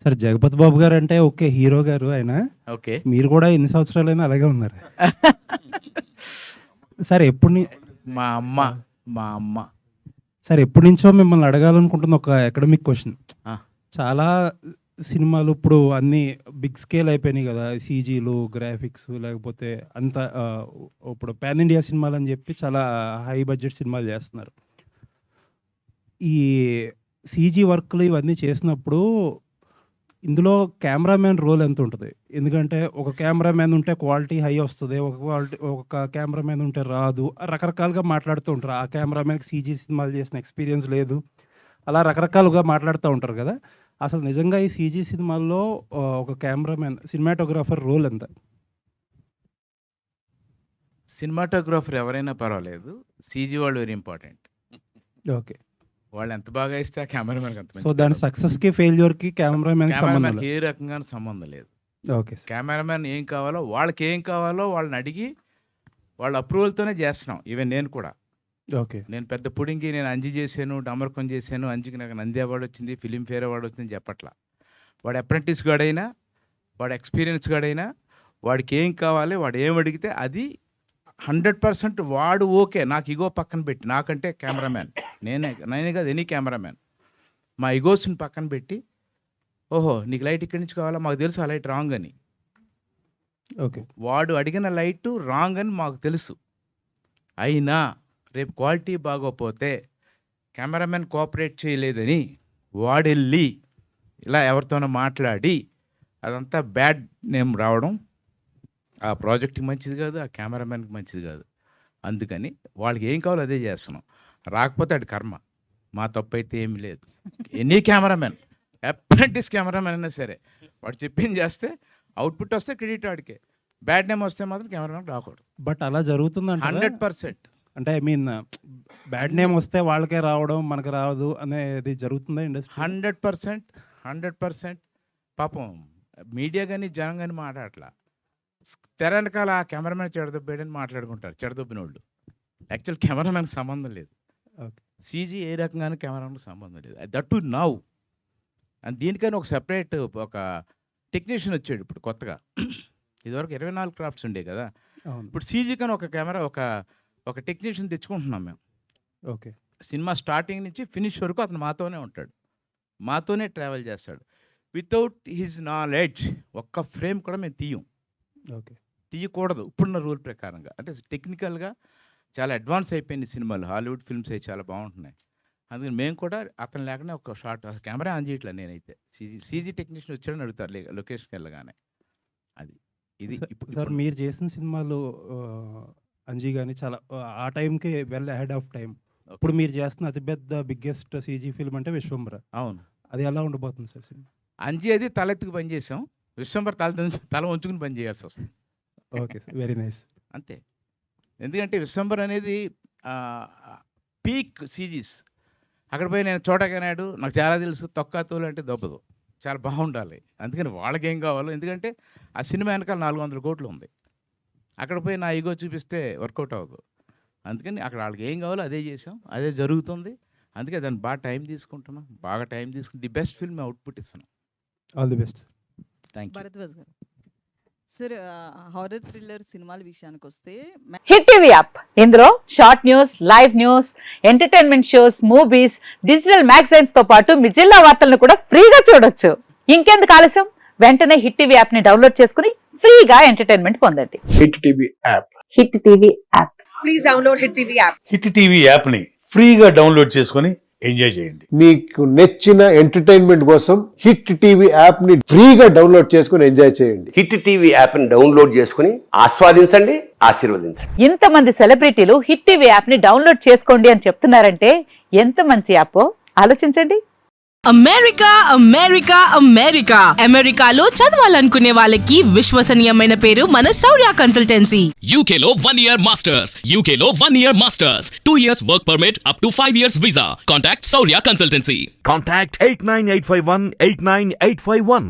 సరే 'జగపతి బాబు' guarantee okay. Hero గారు ఆయన. ఓకే. మీరు కూడా ఎన్ని సంవత్సరాలైనా అలాగే ఉన్నారు. సరే మా అమ్మ సరే ఎప్పటినుంచో మిమ్మల్ని అడగాలనుకుంటున్న ఒక అకాడమిక్ క్వెషన్. ఆ. చాలా సినిమాలు ఇప్పుడు అన్నీ బిగ్ స్కేల్ అయిపోయినాయి కదా! సీజీలు, గ్రాఫిక్స్ లేకపోతే అంత ఇప్పుడు పాన్ ఇండియా సినిమాలని చెప్పి చాలా హై బడ్జెట్ సినిమాలు చేస్తున్నారు. ఈ సీజీ వర్క్‌లు ఇవన్నీ చేసినప్పుడు ఇందులో కెమెరామ్యాన్ రోల్ ఎంత ఉంటది? ఎందుకంటే ఒక కెమెరామ్యాన్ ఉంటే క్వాలిటీ హై వస్తది. ఒక కెమెరామ్యాన్ ఉంటే రాదు. రకరకాలుగా మాట్లాడుతూ ఉంటారు. ఆ కెమెరామ్యాన్‌కి సీజీ సినిమాలు చేసిన ఎక్స్‌పీరియన్స్ లేదు. అలా రకరకాలుగా మాట్లాడుతూ ఉంటారు కదా! అసలు నిజంగా ఈ సీజీ సినిమాల్లో ఒక కెమెరామ్యాన్, సినిమాటోగ్రాఫర్ రోల్ ఎంత? సినిమాటోగ్రాఫర్ ఎవరైనా పర్వాలేదు. సీజీ వాళ్ళు వెరీ ఇంపార్టెంట్. ఓకే. వాళ్ళు ఎంత బాగా ఇస్తే ఆ కెమెరామెన్‌కి అంత సో దాని సక్సెస్‌కి, ఫెయిల్యూర్‌కి కెమెరామ్యాన్‌కి సంబంధం కెమెరామెన్‌కి లేదు. ఏ రకంగాను సంబంధం లేదు. Okay sir. కెమెరామెన్ ఏం కావాలో వాళ్ళకేం కావాలో వాళ్ళని అడిగి వాళ్ళ అప్రూవల్‌తోనే చేస్తున్నాం. ఈవెన్ నేను కూడా. ఓకే. నేను పెద్ద పుడింగి నేను అంజి చేశాను, డమరకం చేశాను. అంజికి నాకు నంది అవార్డ్ వచ్చింది, ఫిలింఫేర్ అవార్డ్ వచ్చిందని చెప్పట్లా. వాడు అప్రెంటిస్ గాడైనా, వాడు ఎక్స్పీరియన్స్ గాడైనా, వాడికి ఏం కావాలి, వాడు ఏం అడిగితే అది 100% వాడు ఓకే. నాకు ఇగో పక్కన పెట్టి, నాకంటే కెమెరామ్యాన్ నేనే కాదు, ఎనీ కెమెరామ్యాన్ మా ఇగోస్ని పక్కన పెట్టి, ఓహో నీకు లైట్ ఇక్కడి నుంచి కావాలా, మాకు తెలుసు ఆ లైట్ రాంగ్ అని. ఓకే. వాడు అడిగిన లైట్ రాంగ్ అని మాకు తెలుసు. అయినా రేపు క్వాలిటీ బాగోపోతే కెమెరామెన్ కోఆపరేట్ చేయలేదని వాడెళ్ళి ఇలా ఎవరితోనో మాట్లాడి అదంతా బ్యాడ్ నేమ్ రావడం ఆ ప్రాజెక్ట్కి మంచిది కాదు, ఆ కెమెరామెన్కి మంచిది కాదు. అందుకని వాళ్ళకి ఏం కావాలో అదే చేస్తున్నాం. రాకపోతే అది కర్మ, మా తప్పు అయితే ఏమీ లేదు. ఎనీ కెమెరామెన్, అప్రెంటిస్ కెమెరామెన్ అయినా సరే వాడు చెప్పింది చేస్తే అవుట్పుట్ వస్తే క్రెడిట్ వాడికే. బ్యాడ్ నేమ్ వస్తే మాత్రం కెమెరామెన్ రాకూడదు. బట్ అలా జరుగుతుందంటారా? 100%. అంటే ఐ మీన్ బ్యాడ్ నేమ్ వస్తే వాళ్ళకే రావడం, మనకు రాదు అనేది జరుగుతుందా ఇండస్ట్రీ? 100%. పాపం మీడియా కానీ జనం కానీ మాట్లాడట్లా. తెర వెనకాల ఆ కెమెరామెన్ చెడదొబ్బాడని మాట్లాడుకుంటారు, చెడదొబ్బిన వాళ్ళు. యాక్చువల్ కెమెరామెన్కి సంబంధం లేదు. ఓకే. సీజీ ఏ రకంగానూ కెమెరామెన్కి సంబంధం లేదు. That to now. అండ్ దీనికని ఒక సెపరేట్ ఒక టెక్నీషియన్ వచ్చాడు ఇప్పుడు కొత్తగా. ఇదివరకు 24 క్రాఫ్ట్స్ ఉండే కదా. అవును. ఇప్పుడు సీజీ కానీ ఒక కెమెరా ఒక టెక్నీషియన్ తెచ్చుకుంటున్నాం మేము. ఓకే. సినిమా స్టార్టింగ్ నుంచి ఫినిష్ వరకు అతను మాతోనే ఉంటాడు, మాతోనే ట్రావెల్ చేస్తాడు. వితౌట్ హిజ్ నాలెడ్జ్ ఒక్క ఫ్రేమ్ కూడా మేము ఓకే. తీయకూడదు ఇప్పుడున్న రూల్ ప్రకారంగా. అంటే టెక్నికల్గా చాలా అడ్వాన్స్ అయిపోయింది సినిమాలు. హాలీవుడ్ ఫిల్మ్స్ అవి చాలా బాగుంటున్నాయి. అందుకని మేము కూడా అతను లేకనే ఒక షార్ట్ కెమెరా ఆన్ చేయట్లేదు నేనైతే. సీజీ టెక్నీషియన్ వచ్చాడని అడుగుతారు లొకేషన్కి వెళ్ళగానే. అది ఇది సార్ మీరు చేసిన సినిమాలు అంజీ కానీ చాలా ఆ టైంకి వెల్ అహెడ్ ఆఫ్ టైం. ఇప్పుడు మీరు చేస్తున్న అతిపెద్ద బిగ్గెస్ట్ సీజీ ఫిల్మ్ అంటే 'విశ్వంబర'. అవును. అది ఎలా ఉండబోతుంది సార్ సినిమా? అంజీ అది తలెత్తుకు పని చేసాం, విశ్వంబర్ తల ఉంచుకుని పని చేయాల్సి వస్తుంది. Okay sir, very nice. అంతే. ఎందుకంటే విశ్వంబర్ అనేది పీక్ సీజీస్. అక్కడ పోయి నేను చోటకనాడు నాకు చాలా తెలుసు, తొక్కాతోలు అంటే దొబ్బదు, చాలా బాగుండాలి. అందుకని వాళ్ళకేం కావాలో, ఎందుకంటే ఆ సినిమా వెనకాల 400 కోట్లు ఉంది. అక్కడ పోయి నా ఈగో చూపిస్తే వర్కౌట్ అవ్వదు. అందుకని అక్కడ వాళ్ళకి ఏం కావాలో అదే చేసాం, అదే జరుగుతుంది. అందుకే దాన్ని బాగా టైం తీసుకుంటున్నాం, బాగా టైం తీసుకుని ది బెస్ట్ ఫిల్మ్ అవుట్పుట్ ఇస్తున్నాం. All the best. Thank you. Bharadwaj గారు. సార్ హారర్ థ్రిల్లర్ సినిమాల విషయానికి వస్తే హిట్ టీవీ యాప్, ఇందులో short news, live news, entertainment shows, movies, digital magazines తో పాటు మీ జిల్లా వార్తలను కూడా ఫ్రీగా చూడొచ్చు. ఇంకెందుకు ఆలస్యం, వెంటనే హిట్ టీవీ యాప్ ని డౌన్లోడ్ చేసుకుని ఫ్రీగా ఎంటర్టైన్మెంట్ పొందండి. Hit TV app. Hit TV app. Please download hit TV app. Hit TV యాప్ని ఫ్రీగా డౌన్లోడ్ చేసుకొని ఎంజాయ్ చేయండి. మీకు నచ్చిన ఎంటర్టైన్మెంట్ కోసం హిట్ టీవీ యాప్ ని ఫ్రీగా డౌన్లోడ్ చేసుకొని ఎంజాయ్ చేయండి. హిట్ టీవీ యాప్ ని డౌన్లోడ్ చేసుకుని ఆస్వాదించండి, ఆశీర్వదించండి. ఇంతమంది సెలబ్రిటీలు హిట్ టీవీ యాప్ ని డౌన్లోడ్ చేసుకోండి అని చెప్తున్నారంటే ఎంత మంచి యాప్ ఆలోచించండి. అమెరికా అమెరికాలో చదవాలనుకునే వాళ్ళకి విశ్వసనీయమైన పేరు మన శౌర్య కన్సల్టెన్సీ. UK లో 1 year masters, UK లో 1 year masters, 2 years work permit up to 5 years visa. Contact Saurya Consultancy. Contact 89851 89851.